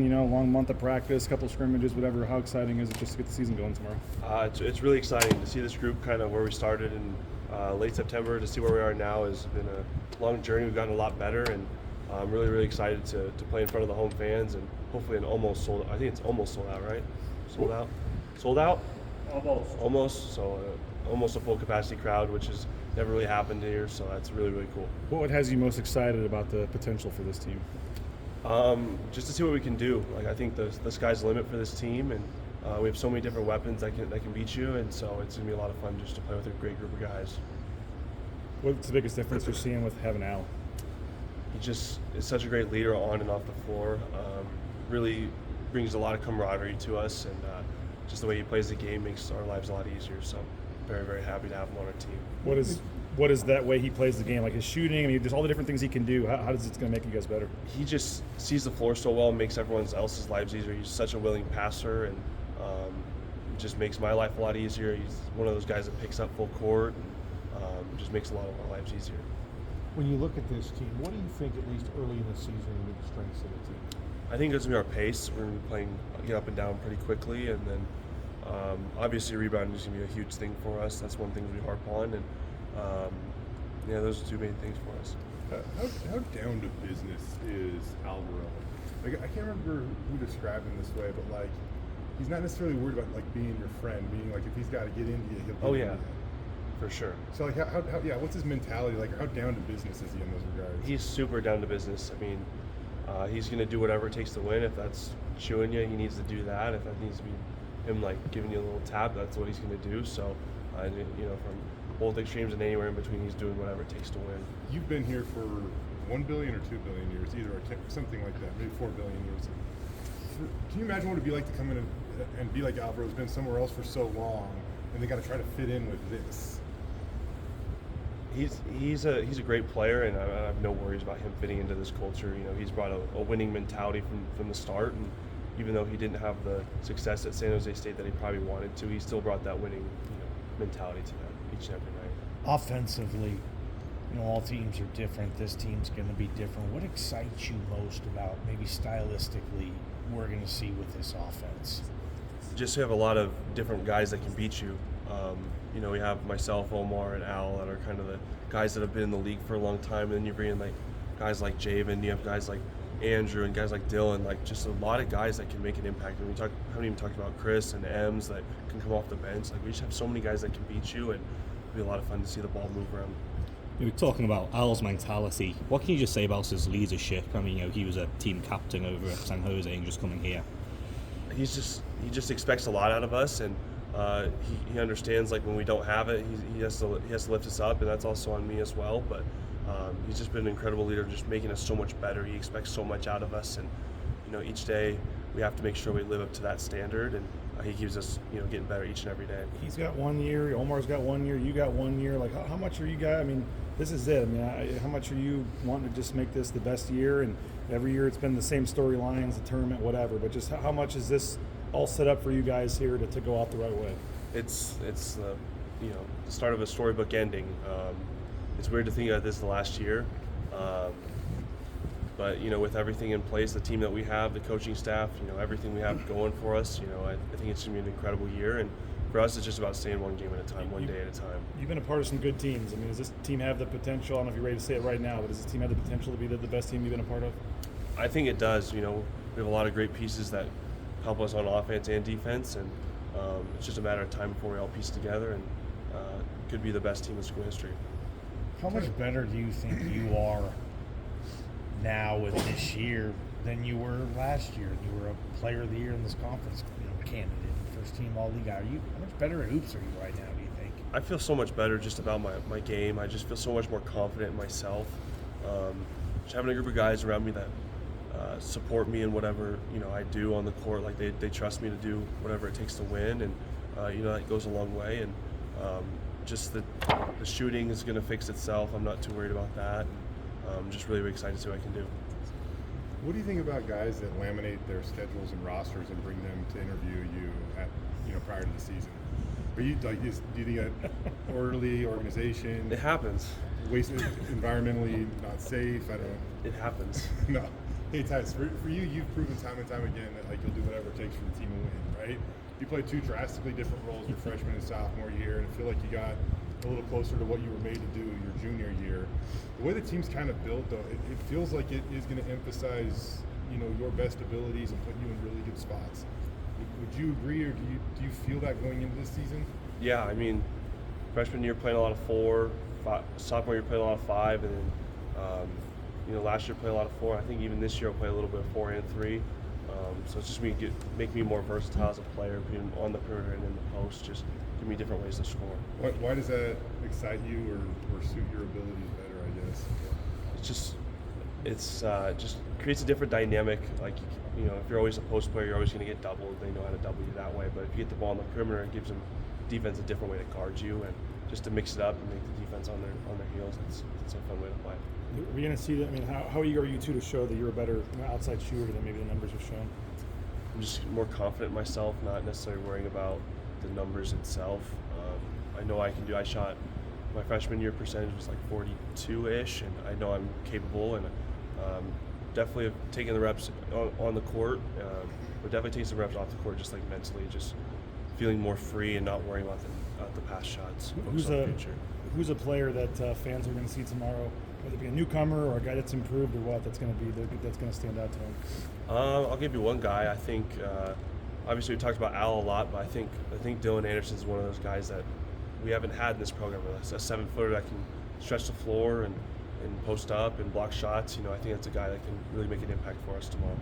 Long month of practice, couple scrimmages, whatever. How exciting is it just to get the season going tomorrow? It's really exciting to see this group kind of where we started in late September to see where we are now has been a long journey. We've gotten a lot better, and I'm really, really excited to play in front of the home fans and hopefully an almost sold. I think it's almost sold out, right? Sold out. Sold out. Almost. So almost a full capacity crowd, which has never really happened here. So that's really, really cool. What has you most excited about the potential for this team? Just to see what we can do. Like I think the sky's the limit for this team, and we have so many different weapons that can beat you, and so it's gonna be a lot of fun just to play with a great group of guys. What's the biggest difference you're seeing with having Al? He just is such a great leader on and off the floor. Really brings a lot of camaraderie to us, and just the way he plays the game makes our lives a lot easier. So very, very happy to have him on our team. What is that way he plays the game? Like his shooting, I mean, just all the different things he can do. How does it's going to make you guys better? He just sees the floor so well and makes everyone else's lives easier. He's such a willing passer, and just makes my life a lot easier. He's one of those guys that picks up full court and just makes a lot of our lives easier. When you look at this team, what do you think, at least early in the season, will be the strengths of the team? I think it's going to be our pace. We're going to be playing get up and down pretty quickly, and then obviously rebounding is going to be a huge thing for us. That's one thing we harp on, and those are two main things for us. How down to business is Alvaro? Like, I can't remember who described him this way, but like, he's not necessarily worried about like being your friend, being like if he's got to get into you, he'll. Oh yeah, for sure. So like, what's his mentality like? How down to business is he in those regards? He's super down to business. I mean, he's going to do whatever it takes to win. If that's chewing you, he needs to do that. If that needs to be him like giving you a little tap, that's what he's going to do. So, from both extremes and anywhere in between, he's doing whatever it takes to win. You've been here for 1 billion or 2 billion years, either something like that, maybe 4 billion years. Can you imagine what it'd be like to come in and be like Alvaro's been somewhere else for so long, and they got to try to fit in with this? He's a great player, and I have no worries about him fitting into this culture. He's brought a winning mentality from the start, and even though he didn't have the success at San Jose State that he probably wanted to, he still brought that winning mentality to them each and every night. Offensively, all teams are different. This team's going to be different. What excites you most about maybe stylistically we're going to see with this offense? Just to have a lot of different guys that can beat you. We have myself, Omar, and Al that are kind of the guys that have been in the league for a long time. And then you bring in like guys like Javen, you have guys like Andrew and guys like Dylan, like just a lot of guys that can make an impact. And haven't even talked about Chris and Ems that can come off the bench. Like we just have so many guys that can beat you, and it'll be a lot of fun to see the ball move around. You were talking about Al's mentality. What can you just say about his leadership? I mean, he was a team captain over at San Jose and just coming here. He just expects a lot out of us, and he understands like when we don't have it, he has to lift us up, and that's also on me as well. But he's just been an incredible leader, just making us so much better. He expects so much out of us, and each day we have to make sure we live up to that standard, and he keeps us getting better each and every day. He's got 1 year, Omar's got 1 year, you got 1 year. Like how much are you guys? I mean, this is it. I mean, how much are you wanting to just make this the best year? And every year it's been the same storylines, the tournament, whatever. But just how much is this all set up for you guys here to go out the right way? It's the start of a storybook ending. It's weird to think about this the last year, but with everything in place, the team that we have, the coaching staff, everything we have going for us, I think it's gonna be an incredible year. And for us, it's just about staying one game at a time, one day at a time. You've been a part of some good teams. I mean, does this team have the potential? I don't know if you're ready to say it right now, but does this team have the potential to be the best team you've been a part of? I think it does. We have a lot of great pieces that help us on offense and defense, and it's just a matter of time before we all piece together and could be the best team in school history. How much better do you think you are now with this year than you were last year? You were a player of the year in this conference candidate, first team all league. How much better at hoops are you right now, do you think? I feel so much better just about my game. I just feel so much more confident in myself. Just having a group of guys around me that support me in whatever I do on the court. Like they trust me to do whatever it takes to win, and that goes a long way. And just the shooting is going to fix itself. I'm not too worried about that. And I'm just really, really excited to see what I can do. What do you think about guys that laminate their schedules and rosters and bring them to interview you at prior to the season? Are you do you think an orderly organization? It happens. Environmentally not safe? I don't know. It happens. No. Hey, Tyce, for you, you've proven time and time again that like you'll do whatever it takes for the team to win, right? You played two drastically different roles your freshman and sophomore year, and I feel like you got a little closer to what you were made to do your junior year. The way the team's kind of built, though, it feels like it is going to emphasize, you know, your best abilities and put you in really good spots. Would you agree, or do you feel that going into this season? Yeah, I mean, freshman year playing a lot of 4, sophomore year playing a lot of 5, and then you know, last year played a lot of 4. I think even this year I'll play a little bit of 4 and 3. So it's just make me more versatile as a player, being on the perimeter and in the post. Just give me different ways to score. Why does that excite you or suit your abilities better, I guess? It's just creates a different dynamic. Like, you know, if you're always a post player, you're always going to get doubled. They know how to double you that way. But if you get the ball on the perimeter, it gives them defense a different way to guard you, and just to mix it up and make the defense on their heels. It's a fun way to play. Are we going to see that? I mean, how eager are you two to show that you're a better outside shooter than maybe the numbers have shown? I'm just more confident in myself, not necessarily worrying about the numbers itself. I know I can do. I shot my freshman year percentage was like 42-ish, and I know I'm capable, and definitely have taken the reps on the court, but definitely taking some reps off the court, just like mentally, just feeling more free and not worrying about the past shots. Who's a player that fans are going to see tomorrow? Whether it be a newcomer or a guy that's improved or what, that's going to stand out to him. I'll give you one guy. I think obviously we talked about Al a lot, but I think Dylan Anderson is one of those guys that we haven't had in this program. A 7-footer that can stretch the floor and post up and block shots. You know, I think that's a guy that can really make an impact for us tomorrow.